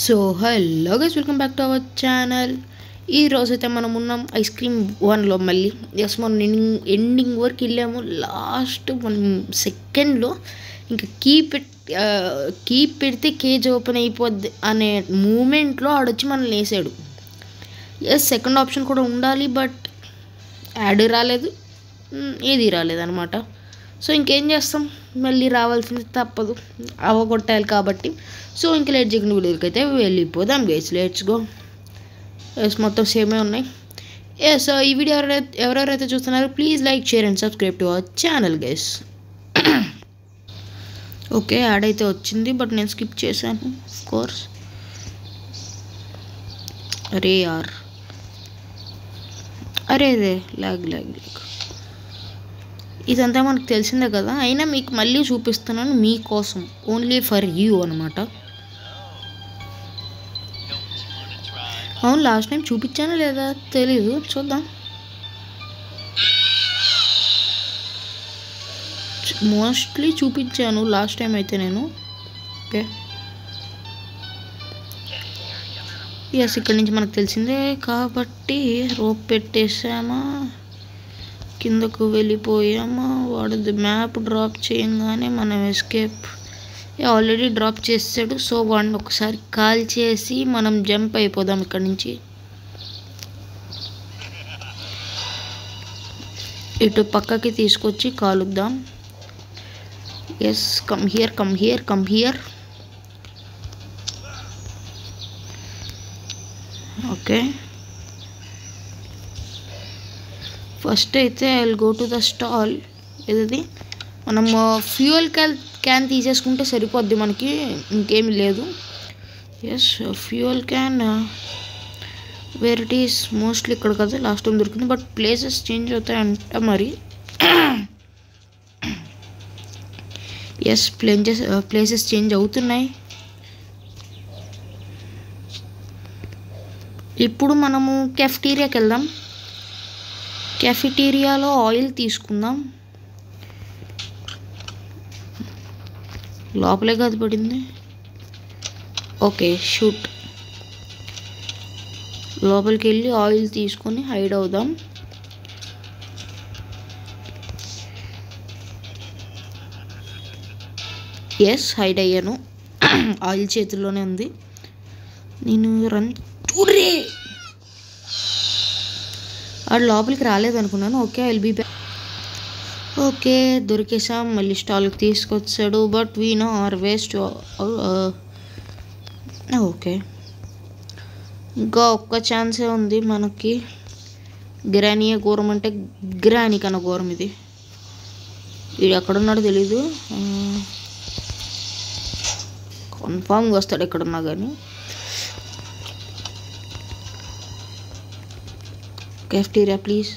So hello guys, welcome back to our channel. ఈరోజైతే మనం ఉన్నాం ఐస్ క్రీమ్ వన్లో. మళ్ళీ జస్ట్ మనం ఎండింగ్ వరకు వెళ్ళాము. లాస్ట్ మనం సెకండ్లో ఇంకా కీ పెడితే కేజ్ ఓపెన్ అయిపోద్ది అనే మూమెంట్లో ఆడొచ్చి మనల్ని వేసాడు. ఎస్, సెకండ్ ఆప్షన్ కూడా ఉండాలి, బట్ యాడ్ రాలేదు, ఏది రాలేదన్నమాట. సో ఇంకేం చేస్తాం, మళ్ళీ రావాల్సింది తప్పదు, అవగొట్టాలి కాబట్టి. సో ఇంకా లేట్ చేయకుండా వీడియోకి అయితే వెళ్ళిపోదాం గైస్, లెట్స్ గో. ఎస్, మొత్తం సేమే ఉన్నాయి. ఎస్, ఈ వీడియో ఎవరెవరైతే చూస్తున్నారో please like, share and subscribe to our channel guys. Okay, add అయితే వచ్చింది, బట్ నేను స్కిప్ చేశాను ఆఫ్ కోర్స్. అరే యార్, అరే లాగ్ ఇదంతా మనకు తెలిసిందే కదా, అయినా మీకు మళ్ళీ చూపిస్తున్నాను మీకోసం, ఓన్లీ ఫర్ యూ అనమాట. అవును, లాస్ట్ టైం చూపించానా లేదా తెలీదు, చూద్దాం. మోస్ట్లీ చూపించాను లాస్ట్ టైం అయితే నేను. ఓకే, ఎస్, ఇక్కడి నుంచి మనకు తెలిసిందే కాబట్టి రోప్ పెట్టేసామా, కిందకు వెళ్ళిపోయామా. వాడు మ్యాప్ డ్రాప్ చేయగానే మనం ఎస్కేప్ ఆల్రెడీ డ్రాప్ చేసాడు. సో వాడిని ఒకసారి కాల్ చేసి మనం జంప్ అయిపోదాం ఇక్కడి నుంచి. ఇటు పక్కకి తీసుకొచ్చి కాలుద్దాం. Yes, come here. Okay, first అయితే I will go to the stall. ఇది మనం ఫ్యూయల్ క్యాన్ తీసేసుకుంటే సరిపోద్ది, మనకి ఇంకేమి లేదు. Yes, fuel can where it is, mostly ఇక్కడ కదా లాస్ట్ టైం దొరికింది, బట్ ప్లేసెస్ చేంజ్ అవుతాయంట మరి. ఎస్, ప్లేసెస్ చేంజ్ అవుతున్నాయి. ఇప్పుడు మనము కెఫ్టీరియాకి వెళ్దాం. కెఫెటీరియాలో ఆయిల్ తీసుకుందాం. లోపలే కాదు పడింది. Okay, shoot. లోపలికి వెళ్ళి ఆయిల్ తీసుకొని హైడ్ అవుదాం. ఎస్, హైడ్ అయ్యాను. ఆయిల్ చేతుల్లోనే ఉంది. నేను చూడే వాడు లోపలికి రాలేదనుకున్నాను. Okay, I will be back. Okay, దొరికేసాం. మళ్ళీ స్టాల్కి తీసుకొచ్చాడు, but we know our waste. Okay, ఇంకా ఒక్క ఛాన్సే ఉంది మనకి. గ్రానీయే ఘోరం అంటే గ్రానీ కన్నా ఘోరం ఇది. వీడు ఎక్కడున్నాడో తెలీదు, కన్ఫామ్గా వస్తాడు ఎక్కడున్నా కానీ. Cafeteria, please.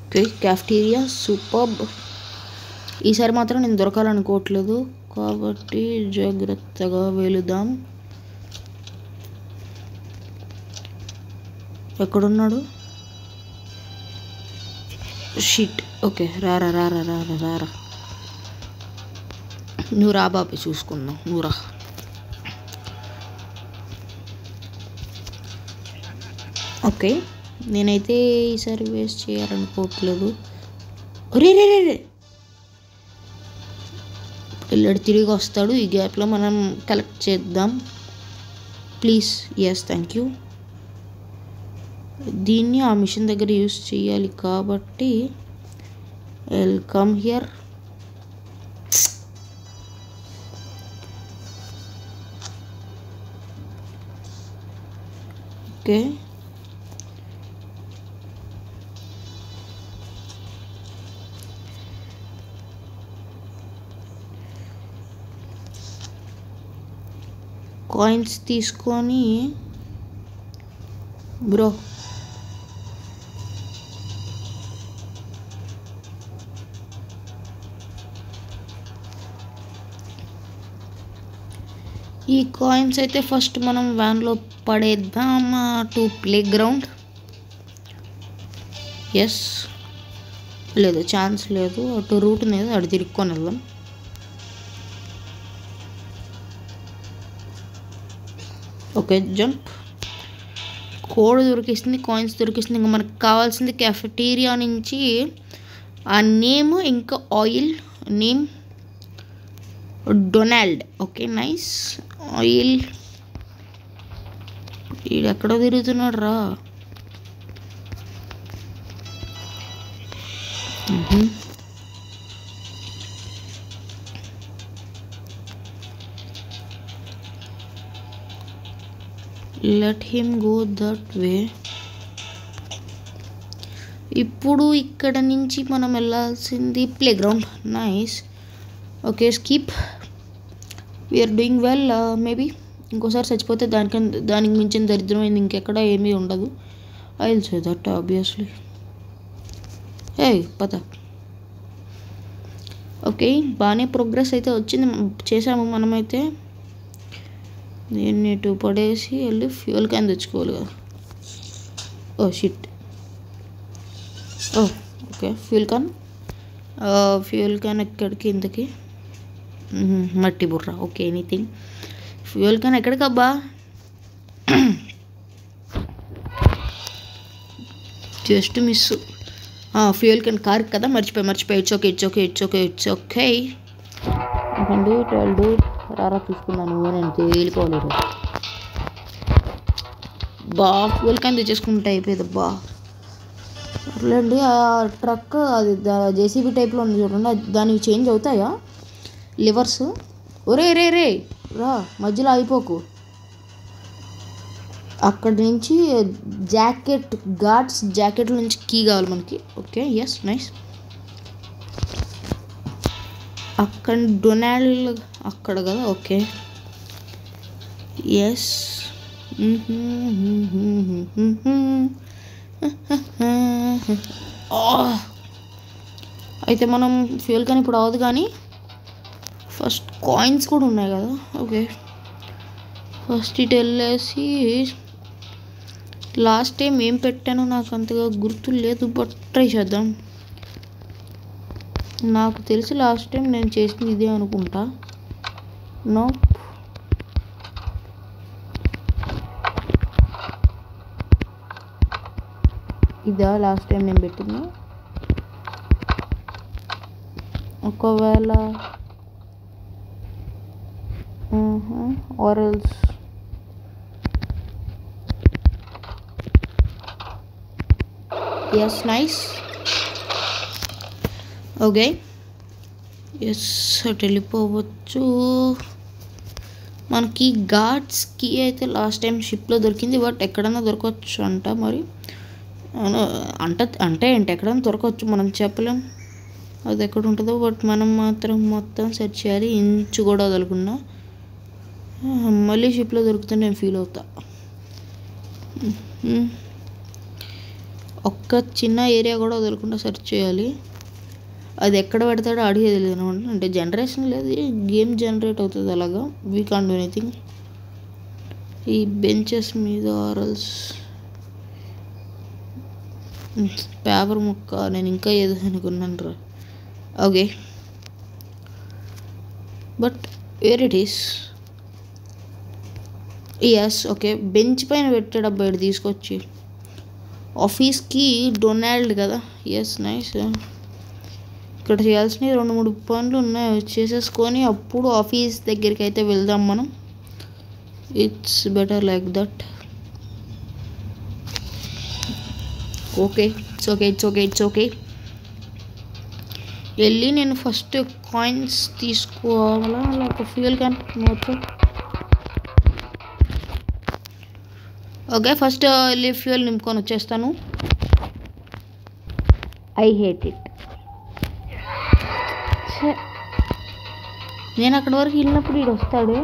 Okay, cafeteria superb. ఈసారి మాత్రం నేను దొరకాలనుకోవట్లేదు కాబట్టి జాగ్రత్తగా వెళుదాం. ఎక్కడున్నాడు? షిట్. ఓకే, రారా. నువ్వు రా బాబు, చూసుకుందాం, నువ్వు రా. ఓకే, నేనైతే ఈసారి వేస్ట్ చేయాలనుకోవట్లేదు. రే పిల్లడు తిరిగి వస్తాడు, ఈ గ్యాప్లో మనం కలెక్ట్ చేద్దాం ప్లీజ్. Yes, thank you. దీన్ని ఆ మిషన్ దగ్గర యూస్ చేయాలి కాబట్టి వెల్కమ్ హియర్. ఓకే, కాయిన్స్ తీసుకొని బ్రో. ఈ కాయిన్స్ అయితే ఫస్ట్ మనం వ్యాన్లో పడేద్దాం టు ప్లే గ్రౌండ్. ఎస్, లేదు, ఛాన్స్ లేదు. అటు రూట్ ఉంది కదా, అటు తిరుక్కొని వెళ్దాం. Okay, jump. కోడ్ దొరికిస్తుంది, కాయిన్స్ దొరికిస్తుంది. ఇంకా మనకు కావాల్సింది కెఫెటీరియా నుంచి ఆ నేమ్, ఇంకా oil. Name Donald. Okay, nice. Oil. వీడు ఎక్కడ తిరుగుతున్నాడు రా? Let him go that way. ఇప్పుడు ఇక్కడ నుంచి మనం వెళ్ళాల్సింది playground. Nice. Okay, skip. We are doing well. Maybe ఇంకోసారి చచ్చిపోతే దానికి మించిన దరిద్రమైంది ఇంకెక్కడ ఏమీ ఉండదు. I will say that obviously. పద. ఓకే, బాగానే ప్రోగ్రెస్ అయితే వచ్చింది, చేసాము మనమైతే. దీన్ని ఇటు పడేసి వెళ్ళి ఫ్యూయల్ క్యాన్ తెచ్చుకోవాలి కదా. Oh shit. Okay, fuel can ఎక్కడికి? ఇంతకి మట్టి బుర్ర. Okay, anything. ఫ్యూయల్ క్యాన్ ఎక్కడికబ్బా? Just miss. Fuel can car కదా, మర్చిపోయి. It's okay. రారా తీసుకున్నాను, నేను తేలిపోలేదు బా. ఫ్యూయల్ క్యాన్ తెచ్చేసుకుంటే అయిపోయేదబ్బా. అట్లండి. ఆ ట్రక్ అది జేసీబీ టైప్లో ఉంది చూడండి, దానికి చేంజ్ అవుతాయా లివర్స్? ఒరే రే రా, మధ్యలో అయిపోకు. అక్కడి నుంచి గార్డ్స్ జాకెట్ల నుంచి కీ కావాలి మనకి. Okay, yes, nice. అక్కడ డొనాల్డ్ అక్కడ కదా. Okay, yes. అయితే మనం ఫ్యూయల్ కానీ ఇప్పుడు అవ్వదు, కానీ ఫస్ట్ కాయిన్స్ కూడా ఉన్నాయి కదా. ఓకే, ఫస్ట్ ఇటు వెళ్ళేసి లాస్ట్ టైం ఏం పెట్టానో నాకు అంతగా గుర్తు లేదు, బట్ ట్రై చేద్దాం. నాకు తెలిసి లాస్ట్ టైం నేను చేసింది ఇదే అనుకుంటా. నో, ఇదా లాస్ట్ టైం నేను పెట్టింది? ఒకవేళ or else yes, nice. Okay, yes, అటు వెళ్ళిపోవచ్చు. మనకి గార్డ్స్కి అయితే లాస్ట్ టైం షిప్లో దొరికింది, బట్ ఎక్కడన్నా దొరకవచ్చు అంట. మరి అంటే ఏంటి, ఎక్కడన్నా దొరకవచ్చు, మనం చెప్పలేం అది ఎక్కడ ఉంటుందో. బట్ మనం మాత్రం మొత్తం సెర్చ్ చేయాలి, ఇంచు కూడా వదలకుండా. మళ్ళీ షిప్లో దొరికితే నేను ఫీల్ అవుతా. ఒక్క చిన్న ఏరియా కూడా వదలకుండా సెర్చ్ చేయాలి. అది ఎక్కడ పెడతాడో అడిగేది తెలియదు అనమాట. అంటే జనరేషన్ లేదు, గేమ్ జనరేట్ అవుతుంది అలాగా. We can't do anything. ఈ బెంచెస్ మీద ఆరల్స్ పేపర్ ముక్క, నేను ఇంకా ఏదో అనుకున్నాను రా. Okay, but where it is. Yes, okay, bench పైన పెట్టాడు అబ్బాయి తీసుకొచ్చి. ఆఫీస్కి డొనాల్డ్ కదా. Yes, nice. ఇక్కడ చేయాల్సినవి 2-3 పనులు ఉన్నాయి, చేసేసుకొని అప్పుడు ఆఫీస్ దగ్గరికి అయితే వెళ్దాం మనం. It's better like that. Okay, it's okay. వెళ్ళి నేను ఫస్ట్ కాయిన్స్ తీసుకోవాలా, లేక ఫ్యూయల్ క్యాన్? ఓకే, ఫస్ట్ వెళ్ళి ఫ్యూయల్ నింపుకొని వచ్చేస్తాను. I hate it. నేను అక్కడి వరకు వెళ్ళినప్పుడు వీడు వస్తాడే.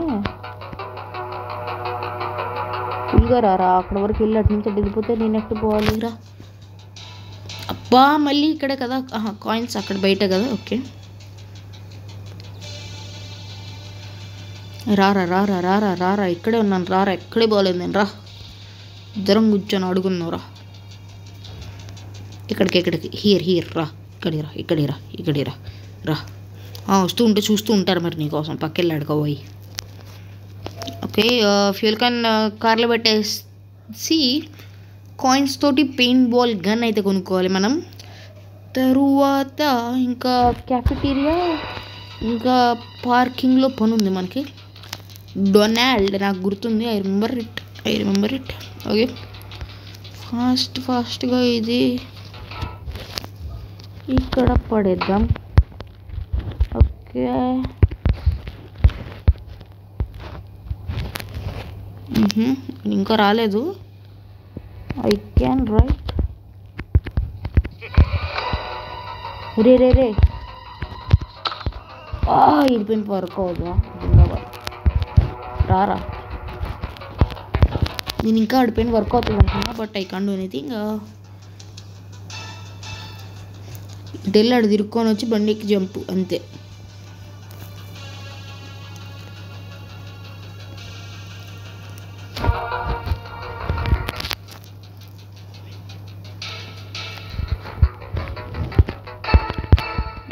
ఫుల్గా రారా, అక్కడి వరకు వెళ్ళి అటు నుంచి వెళ్ళిపోతే నేను ఎక్కడ పోవాలి రా? అబ్బా, మళ్ళీ ఇక్కడే కదా కాయిన్స్, అక్కడ బయట కదా. ఓకే, రారా, ఇక్కడే ఉన్నాను. రారా, ఎక్కడే పోలేదు నేను. రా, ఇద్దరం కూర్చొని అడుగున్నావు. రా, ఇక్కడికి హియర్ రా. ఇక్కడిరా రా. వస్తూ ఉంటే చూస్తూ ఉంటారు మరి నీకోసం పక్కెళ్ళి అడగబోయి. ఓకే, ఫ్యూల్ క్యాన్ కార్లో పెట్టేసి కాయిన్స్ తోటి పెయింట్ బాల్ గన్ అయితే కొనుక్కోవాలి మనం. తరువాత ఇంకా క్యాఫెటీరియా ఇంకా పార్కింగ్లో పని ఉంది మనకి. డొనాల్డ్ నాకు గుర్తుంది, ఐ రిమెంబర్ ఇట్. ఓకే, ఫాస్ట్గా ఇది ఇక్కడ పడేద్దాం. ఓకే, ఇంకా రాలేదు. I can right. రే ఇడిపోయిన వర్క్ అవుతుందా? రారా, నేను ఇంకా ఆడిపోయిన వర్క్ అవుతుంది అనుకున్నా, but I can't do anything. ఇటెళ్ళి ఆడు తిరుక్కొని వచ్చి బండికి జంపు అంతే.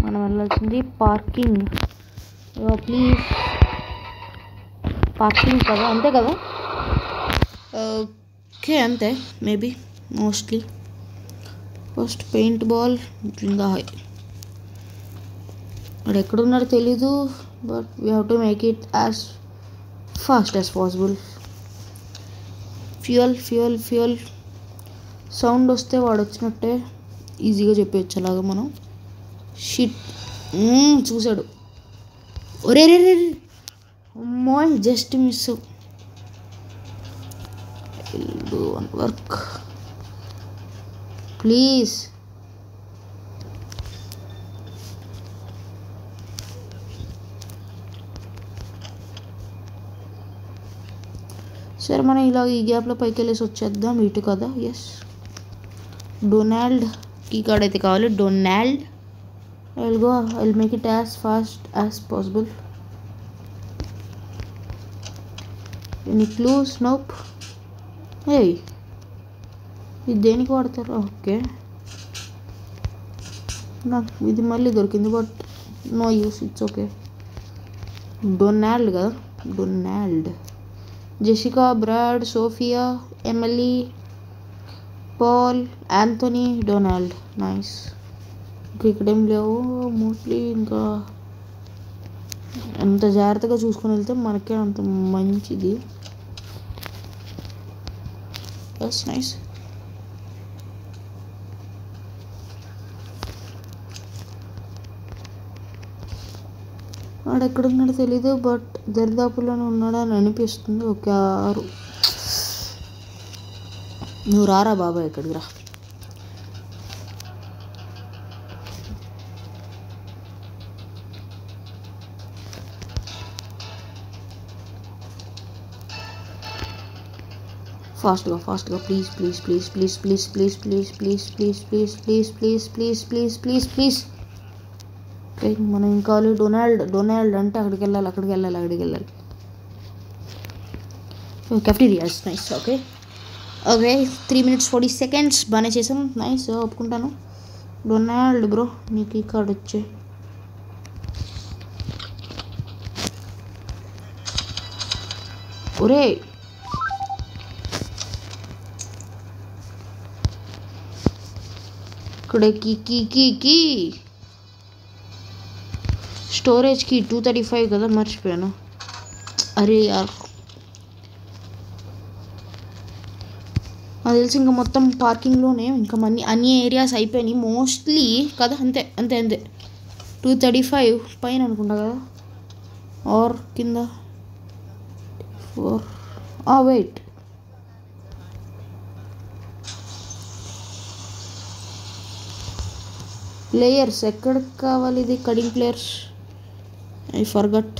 మనం వెళ్ళాల్సింది పార్కింగ్. ప్లీజ్ పార్కింగ్ కదా, అంతే కదా? ఓకే అంతే, maybe mostly. First paint ball ఇంకా వాడు ఎక్కడున్నాడో తెలీదు, but we have to make it as fast as possible. Fuel sound వస్తే వాడు వచ్చినట్టే ఈజీగా చెప్పేయచ్చు అలాగా మనం. షిట్, చూసాడు. ఒరే అమ్మో, just miss. Do one work please. సరే, మనం ఇలా ఈ గ్యాప్లో పైకి వెళ్ళేసి వచ్చేద్దాం ఇటు కదా. ఎస్, డొనాల్డ్ కీ కార్డ్ అయితే కావాలి. Donald, I'll make it as fast as possible. Any clues? Nope. Hey, ఇది దేనికి వాడతారు? ఓకే, నాకు ఇది మళ్ళీ దొరికింది, but no use, it's okay. Donald కదా, Donald. Jessica, Brad, Sophia, Emily, Paul, Anthony, Donald. Nice. ఇక్కడేం లేవు మోస్ట్లీ. ఇంకా అంత జాగ్రత్తగా చూసుకొని వెళ్తే మనకే అంత మంచిది. That's nice. వాడు ఎక్కడున్నాడో తెలీదు, బట్ దరిదాపుల్లోనే ఉన్నాడా అని అనిపిస్తుంది. ఓకే, 6. నువ్వు రారా బాబా, ఎక్కడికి రా. ఫాస్ట్గా ప్లీజ్. మనం ఇంకా డొనాల్డ్ అంటే అక్కడికి వెళ్ళాలి. Cafeteria, nice. Okay 3 minutes 40 seconds బాగానే చేసాం. నైస్, ఒప్పుకుంటాను. డొనాల్డ్ బ్రో, నీకు ఈ కార్డ్ వచ్చే. ఒరే, ఇక్కడ కీ స్టోరేజ్ కీ 235 కదా, మర్చిపోయాను. అరే యార్, నాకు తెలిసి ఇంకా మొత్తం పార్కింగ్లోనే ఇంకా అన్ని ఏరియాస్ అయిపోయినాయి మోస్ట్లీ కదా. అంతే 235 పైన అనుకుంటా కదా, ఆర్ కింద 4. వెయిట్, ప్లేయర్స్ ఎక్కడికి కావాలి? ఇది కడింగ్ ప్లేయర్స్, ఐ ఫర్గట్.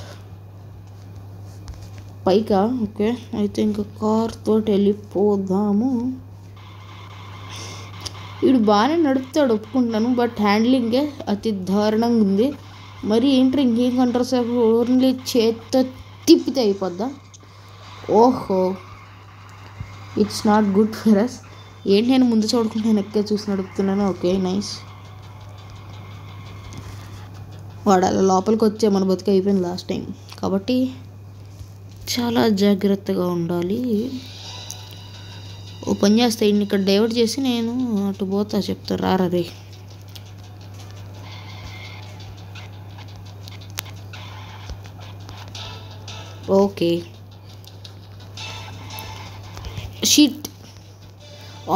పైకా? ఓకే, అయితే ఇంకా కార్ తోటి వెళ్ళిపోదాము. వీడు బాగానే నడుపుతాడు, ఒప్పుకుంటాను, బట్ హ్యాండ్లింగే అతి దారుణంగా ఉంది. మరి ఏంటి ఇంకేం కంట్రోల్స్, ఓన్లీ చేత్తో తిప్పితే అయిపోద్దా? ఓహో, it's not good for us. ఏంటి నేను ముందు చూడకుండా వెనక్కే చూసి నడుపుతున్నాను. Okay, nice. వాడు అలా లోపలికి వచ్చే మన బతుకు అయిపోయింది లాస్ట్ టైం. కాబట్టి చాలా జాగ్రత్తగా ఉండాలి. ఓ పని చేస్తా, ఇన్ని ఇక్కడ డైవర్ట్ చేసి నేను అటు పోతా. చెప్తా రారా రే. ఓకే షీట్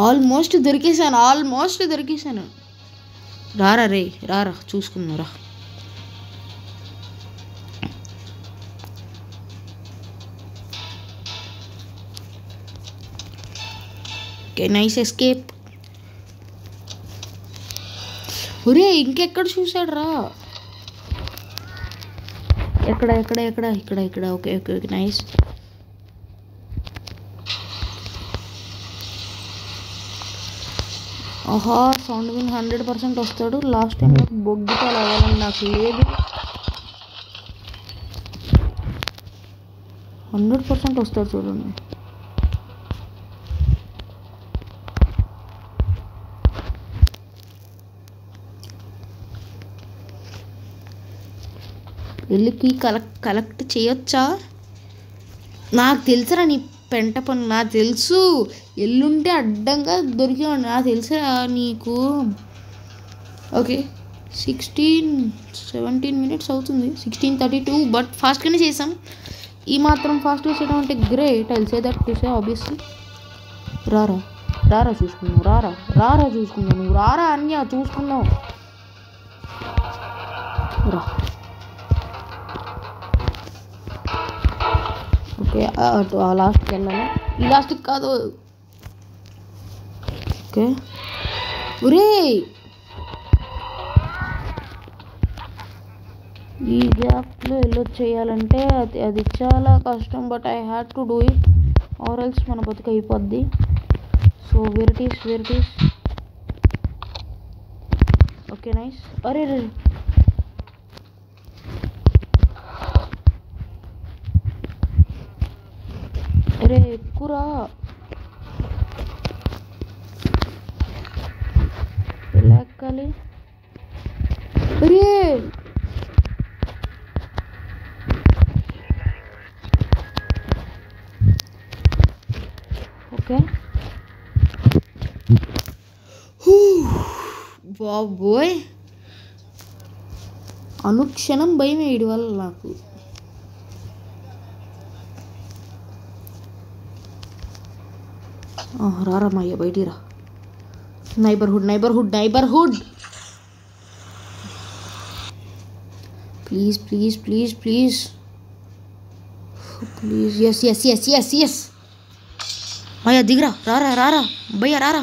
ఆల్మోస్ట్ దొరికేసాను. రారా రే రారా, చూసుకున్నారా. Okay nice escape. ఒరే ఇంకెక్కడ చూసాడు రా. ఎక్కడ ఇక్కడ. Okay nice. ఆహా సౌండ్ విన్ 100% వస్తాడు. లాస్ట్ టైం బొగ్గిపాలు అవ్వాలని నాకు లేదు. 100% వస్తాడు చూడండి. వెళ్ళి కలెక్ట్ చేయొచ్చా? నాకు తెలుసురా నీ పెంట పని, నాకు తెలుసు. ఎల్లుంటే అడ్డంగా దొరికేవాడిని, నాకు తెలుసురా నీకు. ఓకే 17 minutes అవుతుంది. 16:32. బట్ ఫాస్ట్గానే చేసాం. ఈ మాత్రం ఫాస్ట్గా చేయడం అంటే great. I will say that to say obviously. రారా చూసుకుందాం. రారా చూసుకుందాం. నువ్వు రారా అన్య చూసుకుందాం. రా. ఓకే అటు ఆ లాస్ట్కి వెళ్ళాలి. ఈ లాస్ట్కి కాదు. ఓకే ఒరే ఈ గ్యాప్లో వెళ్ళొచ్చేయాలంటే అది చాలా కష్టం. But I had to do it or else మన బతుకు అయిపోద్ది. So where it is. Okay nice. అరే ఎక్కురా. ఎలా ఎక్కాలి? అరే ఓకే బాబోయ్, అనుక్షణం భయం వేయడం వల్ల నాకు. రారా మాయ్య బయటికి రా. Neighbourhood please. ఎస్ మాయ్య దిగిరా. రారా భయ్య రారా.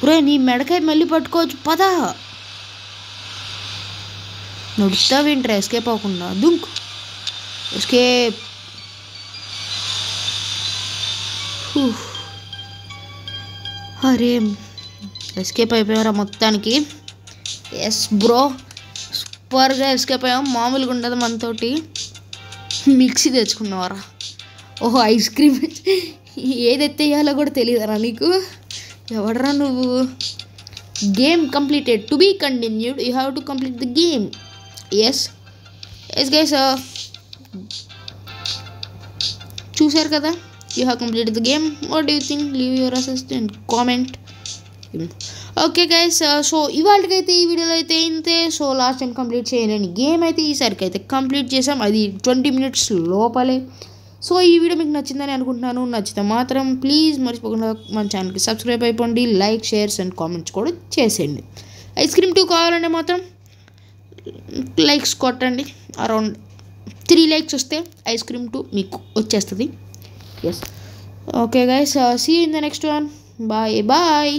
ఒరే నీ మెడకాయ మళ్ళీ పట్టుకోవచ్చు పదా. నడుస్తావేంట్రా ఎస్కేప్ అవ్వకుండా. దుంక్ ఎస్కేప్. అరే ఎస్కేప్ అయిపోయారా మొత్తానికి. ఎస్ బ్రో సూపర్గా ఎస్కేప్ అయ్యాం. మామూలుగా ఉండదు మనతోటి. మిక్సీ తెచ్చుకున్నావారా. ఓహో ఐస్ క్రీమ్ ఏదైతే వేయాలో కూడా తెలియదురా నీకు. ఎవడరా నువ్వు. Game completed. To be continued. You have to complete the game. Yes guys చూసారు కదా. You have completed the game. What do you think? Leave your assistant comment. Okay guys so ఇవాళకైతే ఈ వీడియోలో అయితే ఇంతే. సో లాస్ట్ టైం కంప్లీట్ చేయలేని game అయితే ఈసారికి అయితే కంప్లీట్ చేసాం. అది 20 minutes లోపలే. సో ఈ వీడియో మీకు నచ్చిందని అనుకుంటున్నాను. నచ్చితే మాత్రం ప్లీజ్ మర్చిపోకుండా మన ఛానల్కి సబ్స్క్రైబ్ అయిపోండి. లైక్ షేర్స్ అండ్ కామెంట్స్ కూడా చేసేయండి. ఐస్ క్రీమ్ 2 కావాలంటే మాత్రం లైక్స్ కొట్టండి. అరౌండ్ 3 likes వస్తే ఐస్ క్రీమ్ 2 మీకు వచ్చేస్తుంది. Yes. Okay guys, see you in the next one. Bye.